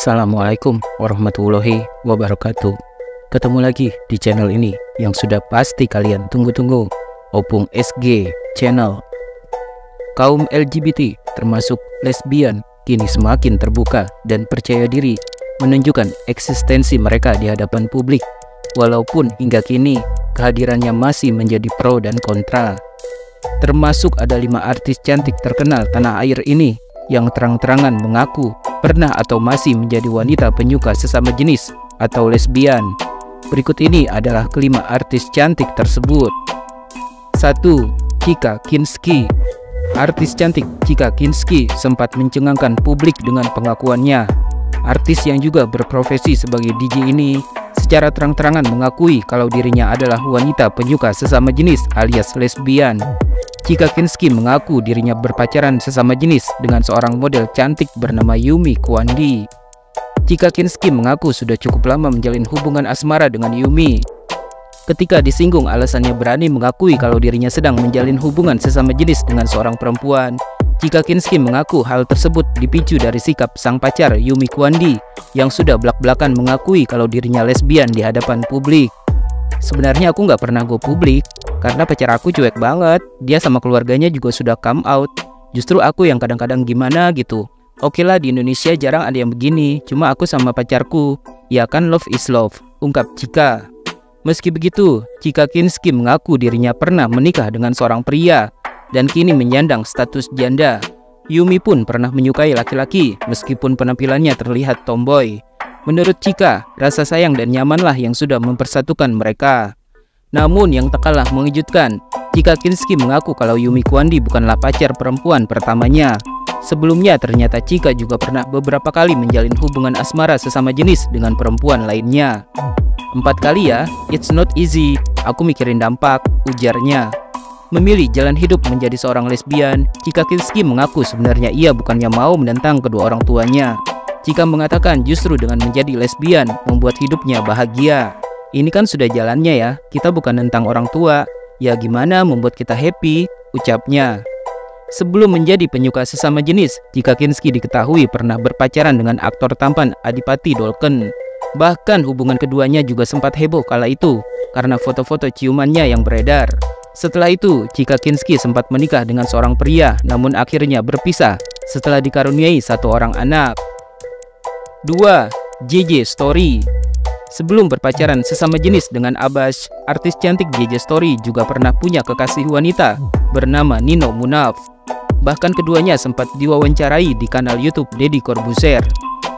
Assalamualaikum warahmatullahi wabarakatuh. Ketemu lagi di channel ini yang sudah pasti kalian tunggu-tunggu, Opung SG Channel. Kaum LGBT termasuk lesbian kini semakin terbuka dan percaya diri menunjukkan eksistensi mereka di hadapan publik, walaupun hingga kini kehadirannya masih menjadi pro dan kontra. Termasuk ada 5 artis cantik terkenal tanah air ini yang terang-terangan mengaku pernah atau masih menjadi wanita penyuka sesama jenis atau lesbian. Berikut ini adalah kelima artis cantik tersebut. 1. Chika Kinski. Artis cantik Chika Kinski sempat mencengangkan publik dengan pengakuannya. Artis yang juga berprofesi sebagai DJ ini secara terang-terangan mengakui kalau dirinya adalah wanita penyuka sesama jenis alias lesbian. Chika Kinski mengaku dirinya berpacaran sesama jenis dengan seorang model cantik bernama Yumi Kwandi. Chika Kinski mengaku sudah cukup lama menjalin hubungan asmara dengan Yumi. Ketika disinggung alasannya berani mengakui kalau dirinya sedang menjalin hubungan sesama jenis dengan seorang perempuan, Chika Kinski mengaku hal tersebut dipicu dari sikap sang pacar Yumi Kwandi yang sudah belak-belakan mengakui kalau dirinya lesbian di hadapan publik. Sebenarnya aku nggak pernah go publik karena pacar aku cuek banget. Dia sama keluarganya juga sudah come out. Justru aku yang kadang-kadang gimana gitu. Oke lah, di Indonesia jarang ada yang begini. Cuma aku sama pacarku, ya kan, love is love, ungkap Chika. Meski begitu, Chika Kinski mengaku dirinya pernah menikah dengan seorang pria dan kini menyandang status janda. Yumi pun pernah menyukai laki-laki meskipun penampilannya terlihat tomboy. Menurut Chika, rasa sayang dan nyamanlah yang sudah mempersatukan mereka. Namun yang tak kalah mengejutkan, Chika Kinski mengaku kalau Yumi Kwandi bukanlah pacar perempuan pertamanya. Sebelumnya ternyata Chika juga pernah beberapa kali menjalin hubungan asmara sesama jenis dengan perempuan lainnya. 4 kali ya, it's not easy, aku mikirin dampak, ujarnya. Memilih jalan hidup menjadi seorang lesbian, Chika Kinski mengaku sebenarnya ia bukannya mau menentang kedua orang tuanya. Chika mengatakan justru dengan menjadi lesbian membuat hidupnya bahagia. Ini kan sudah jalannya ya, kita bukan tentang orang tua. Ya gimana membuat kita happy, ucapnya. Sebelum menjadi penyuka sesama jenis, Chika Kinski diketahui pernah berpacaran dengan aktor tampan Adipati Dolken. Bahkan hubungan keduanya juga sempat heboh kala itu karena foto-foto ciumannya yang beredar. Setelah itu, Chika Kinski sempat menikah dengan seorang pria, namun akhirnya berpisah setelah dikaruniai 1 orang anak. 2. JJ Story. Sebelum berpacaran sesama jenis dengan Abbas, artis cantik JJ Story juga pernah punya kekasih wanita bernama Nino Munaf. Bahkan keduanya sempat diwawancarai di kanal YouTube Deddy Corbuzier.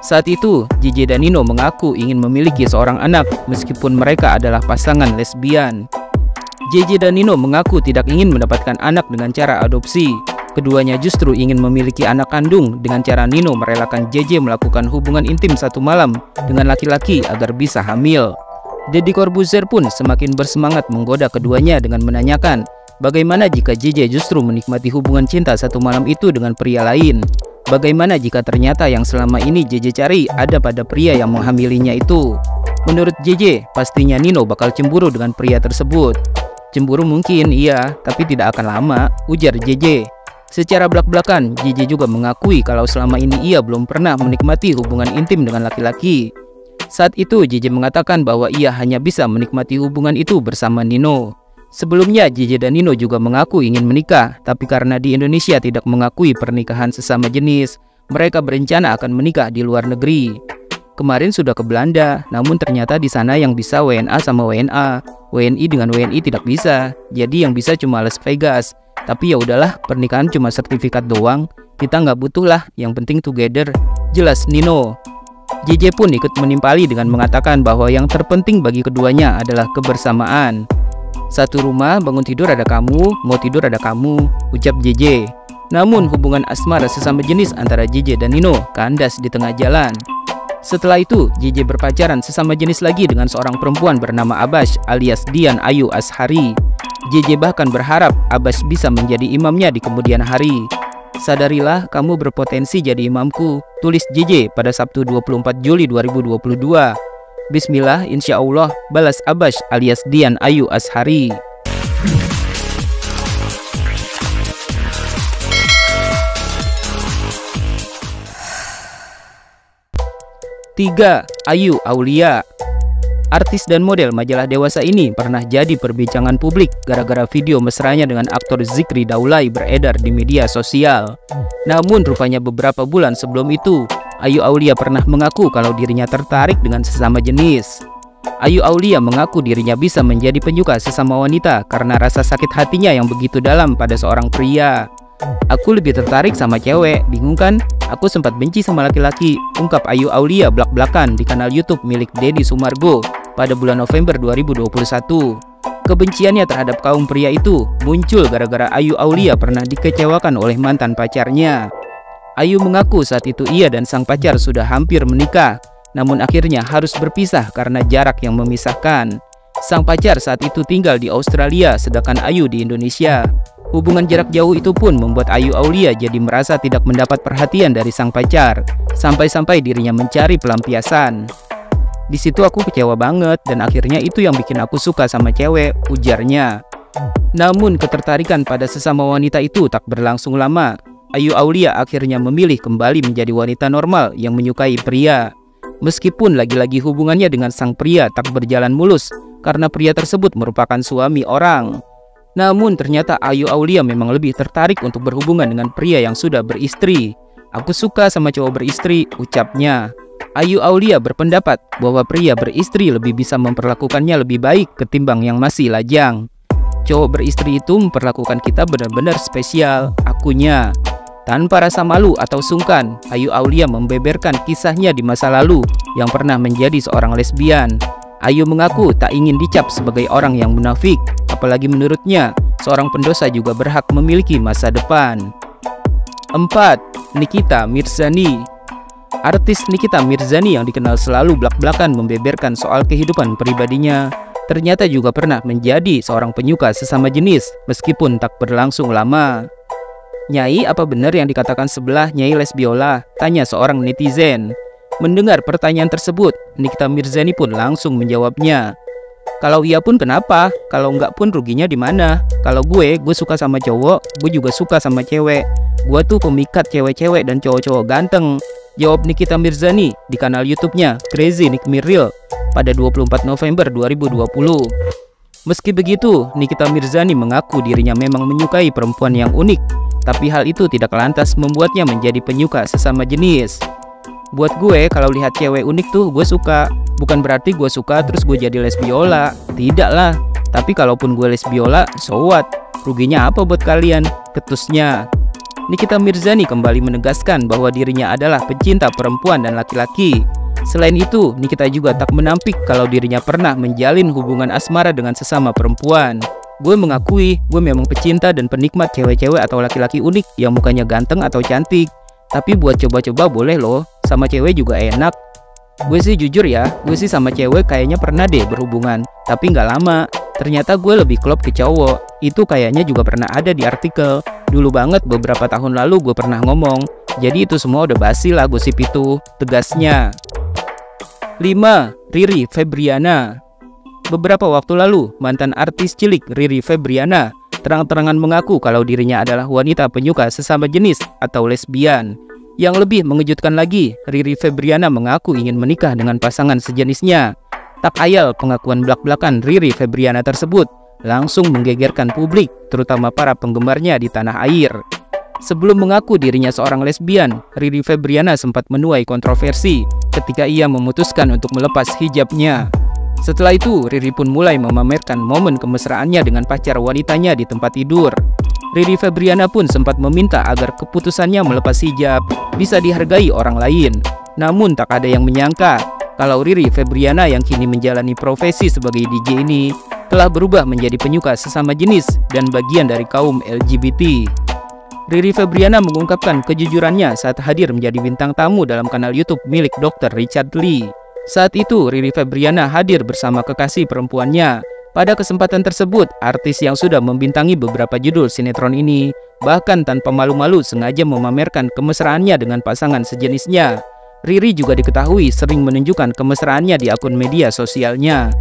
Saat itu, JJ dan Nino mengaku ingin memiliki seorang anak meskipun mereka adalah pasangan lesbian. JJ dan Nino mengaku tidak ingin mendapatkan anak dengan cara adopsi. Keduanya justru ingin memiliki anak kandung dengan cara Nino merelakan JJ melakukan hubungan intim 1 malam dengan laki-laki agar bisa hamil. Deddy Corbuzier pun semakin bersemangat menggoda keduanya dengan menanyakan bagaimana jika JJ justru menikmati hubungan cinta 1 malam itu dengan pria lain. Bagaimana jika ternyata yang selama ini JJ cari ada pada pria yang menghamilinya itu. Menurut JJ, pastinya Nino bakal cemburu dengan pria tersebut. Cemburu mungkin iya, tapi tidak akan lama, ujar JJ. Secara belak-belakan, JJ juga mengakui kalau selama ini ia belum pernah menikmati hubungan intim dengan laki-laki. Saat itu, JJ mengatakan bahwa ia hanya bisa menikmati hubungan itu bersama Nino. Sebelumnya, JJ dan Nino juga mengaku ingin menikah, tapi karena di Indonesia tidak mengakui pernikahan sesama jenis, mereka berencana akan menikah di luar negeri. Kemarin sudah ke Belanda, namun ternyata di sana yang bisa WNA sama WNA, WNI dengan WNI tidak bisa. Jadi yang bisa cuma Las Vegas. Tapi ya udahlah, pernikahan cuma sertifikat doang. Kita nggak butuh lah, yang penting together, jelas Nino. JJ pun ikut menimpali dengan mengatakan bahwa yang terpenting bagi keduanya adalah kebersamaan. 1 rumah, bangun tidur ada kamu, mau tidur ada kamu, ucap JJ. Namun hubungan asmara sesama jenis antara JJ dan Nino kandas di tengah jalan. Setelah itu, JJ berpacaran sesama jenis lagi dengan seorang perempuan bernama Abbas alias Dian Ayu Ashari. JJ bahkan berharap Abbas bisa menjadi imamnya di kemudian hari. Sadarilah kamu berpotensi jadi imamku, tulis JJ pada Sabtu 24 Juli 2022. Bismillah, insya Allah, balas Abbas alias Dian Ayu Ashari. 3. Ayu Aulia. Artis dan model majalah dewasa ini pernah jadi perbincangan publik gara-gara video mesranya dengan aktor Zikri Daulay beredar di media sosial. Namun rupanya beberapa bulan sebelum itu, Ayu Aulia pernah mengaku kalau dirinya tertarik dengan sesama jenis. Ayu Aulia mengaku dirinya bisa menjadi penyuka sesama wanita karena rasa sakit hatinya yang begitu dalam pada seorang pria. Aku lebih tertarik sama cewek, bingung kan? Aku sempat benci sama laki-laki, ungkap Ayu Aulia blak-blakan di kanal YouTube milik Deddy Sumargo pada bulan November 2021. Kebenciannya terhadap kaum pria itu muncul gara-gara Ayu Aulia pernah dikecewakan oleh mantan pacarnya. Ayu mengaku saat itu ia dan sang pacar sudah hampir menikah, namun akhirnya harus berpisah karena jarak yang memisahkan. Sang pacar saat itu tinggal di Australia, sedangkan Ayu di Indonesia. Hubungan jarak jauh itu pun membuat Ayu Aulia jadi merasa tidak mendapat perhatian dari sang pacar, sampai-sampai dirinya mencari pelampiasan. Di situ aku kecewa banget dan akhirnya itu yang bikin aku suka sama cewek, ujarnya. Namun ketertarikan pada sesama wanita itu tak berlangsung lama. Ayu Aulia akhirnya memilih kembali menjadi wanita normal yang menyukai pria. Meskipun lagi-lagi hubungannya dengan sang pria tak berjalan mulus karena pria tersebut merupakan suami orang. Namun ternyata Ayu Aulia memang lebih tertarik untuk berhubungan dengan pria yang sudah beristri. Aku suka sama cowok beristri, ucapnya. Ayu Aulia berpendapat bahwa pria beristri lebih bisa memperlakukannya lebih baik ketimbang yang masih lajang. Cowok beristri itu memperlakukan kita benar-benar spesial, akunya. Tanpa rasa malu atau sungkan, Ayu Aulia membeberkan kisahnya di masa lalu yang pernah menjadi seorang lesbian. Ayu mengaku tak ingin dicap sebagai orang yang munafik, apalagi menurutnya seorang pendosa juga berhak memiliki masa depan. 4. Nikita Mirzani. Artis Nikita Mirzani yang dikenal selalu blak-blakan membeberkan soal kehidupan pribadinya, ternyata juga pernah menjadi seorang penyuka sesama jenis meskipun tak berlangsung lama. "Nyai, apa benar yang dikatakan sebelah Nyai lesbiola?" tanya seorang netizen. Mendengar pertanyaan tersebut, Nikita Mirzani pun langsung menjawabnya. "Kalau iya pun kenapa? Kalau enggak pun ruginya di mana? Kalau gue suka sama cowok, gue juga suka sama cewek. Gue tuh pemikat cewek-cewek dan cowok-cowok ganteng," jawab Nikita Mirzani di kanal YouTube-nya Crazy Nick Miril pada 24 November 2020. Meski begitu, Nikita Mirzani mengaku dirinya memang menyukai perempuan yang unik, tapi hal itu tidak lantas membuatnya menjadi penyuka sesama jenis. "Buat gue, kalau lihat cewek unik tuh gue suka. Bukan berarti gue suka terus gue jadi lesbiola. Tidak lah. Tapi kalaupun gue lesbiola, so what? Ruginya apa buat kalian?" ketusnya. Nikita Mirzani kembali menegaskan bahwa dirinya adalah pecinta perempuan dan laki-laki. Selain itu, Nikita juga tak menampik kalau dirinya pernah menjalin hubungan asmara dengan sesama perempuan. "Gue mengakui, gue memang pecinta dan penikmat cewek-cewek atau laki-laki unik yang mukanya ganteng atau cantik. Tapi buat coba-coba boleh loh, sama cewek juga enak. Gue sih jujur ya, gue sih sama cewek kayaknya pernah deh berhubungan, tapi nggak lama. Ternyata gue lebih klop ke cowok. Itu kayaknya juga pernah ada di artikel. Dulu banget beberapa tahun lalu gue pernah ngomong. Jadi itu semua udah basi lah gosip itu," tegasnya. 5. Riri Febriana. Beberapa waktu lalu, mantan artis cilik Riri Febriana terang-terangan mengaku kalau dirinya adalah wanita penyuka sesama jenis atau lesbian. Yang lebih mengejutkan lagi, Riri Febriana mengaku ingin menikah dengan pasangan sejenisnya. Tak ayal pengakuan blak-blakan Riri Febriana tersebut langsung menggegerkan publik, terutama para penggemarnya di tanah air. Sebelum mengaku dirinya seorang lesbian, Riri Febriana sempat menuai kontroversi ketika ia memutuskan untuk melepas hijabnya. Setelah itu, Riri pun mulai memamerkan momen kemesraannya dengan pacar wanitanya di tempat tidur. Riri Febriana pun sempat meminta agar keputusannya melepas hijab bisa dihargai orang lain. Namun tak ada yang menyangka kalau Riri Febriana yang kini menjalani profesi sebagai DJ ini telah berubah menjadi penyuka sesama jenis dan bagian dari kaum LGBT. Riri Febriana mengungkapkan kejujurannya saat hadir menjadi bintang tamu dalam kanal YouTube milik Dr. Richard Lee. Saat itu, Riri Febriana hadir bersama kekasih perempuannya. Pada kesempatan tersebut, artis yang sudah membintangi beberapa judul sinetron ini bahkan tanpa malu-malu sengaja memamerkan kemesraannya dengan pasangan sejenisnya. Riri juga diketahui sering menunjukkan kemesraannya di akun media sosialnya.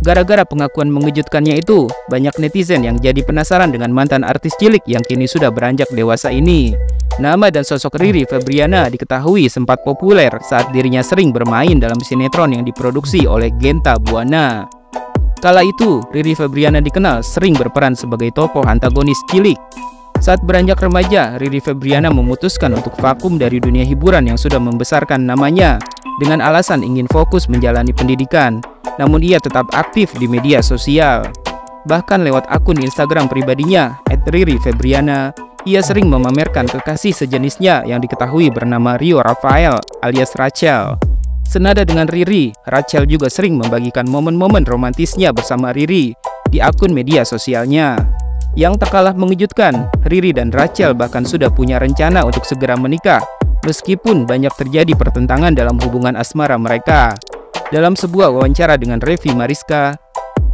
Gara-gara pengakuan mengejutkannya itu, banyak netizen yang jadi penasaran dengan mantan artis cilik yang kini sudah beranjak dewasa ini. Nama dan sosok Riri Febriana diketahui sempat populer saat dirinya sering bermain dalam sinetron yang diproduksi oleh Genta Buana. Kala itu, Riri Febriana dikenal sering berperan sebagai tokoh antagonis cilik. Saat beranjak remaja, Riri Febriana memutuskan untuk vakum dari dunia hiburan yang sudah membesarkan namanya dengan alasan ingin fokus menjalani pendidikan. Namun ia tetap aktif di media sosial. Bahkan lewat akun Instagram pribadinya, @RiriFebriana, ia sering memamerkan kekasih sejenisnya yang diketahui bernama Rio Rafael alias Rachel. Senada dengan Riri, Rachel juga sering membagikan momen-momen romantisnya bersama Riri di akun media sosialnya. Yang tak kalah mengejutkan, Riri dan Rachel bahkan sudah punya rencana untuk segera menikah, meskipun banyak terjadi pertentangan dalam hubungan asmara mereka. Dalam sebuah wawancara dengan Revi Mariska,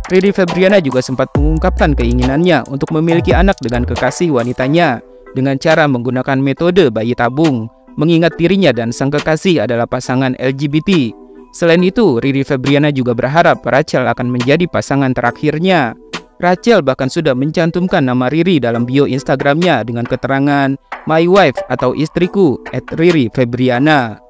Riri Febriana juga sempat mengungkapkan keinginannya untuk memiliki anak dengan kekasih wanitanya dengan cara menggunakan metode bayi tabung, mengingat dirinya dan sang kekasih adalah pasangan LGBT. Selain itu, Riri Febriana juga berharap Rachel akan menjadi pasangan terakhirnya. Rachel bahkan sudah mencantumkan nama Riri dalam bio Instagramnya dengan keterangan "My wife" atau istriku @RiriFebriana.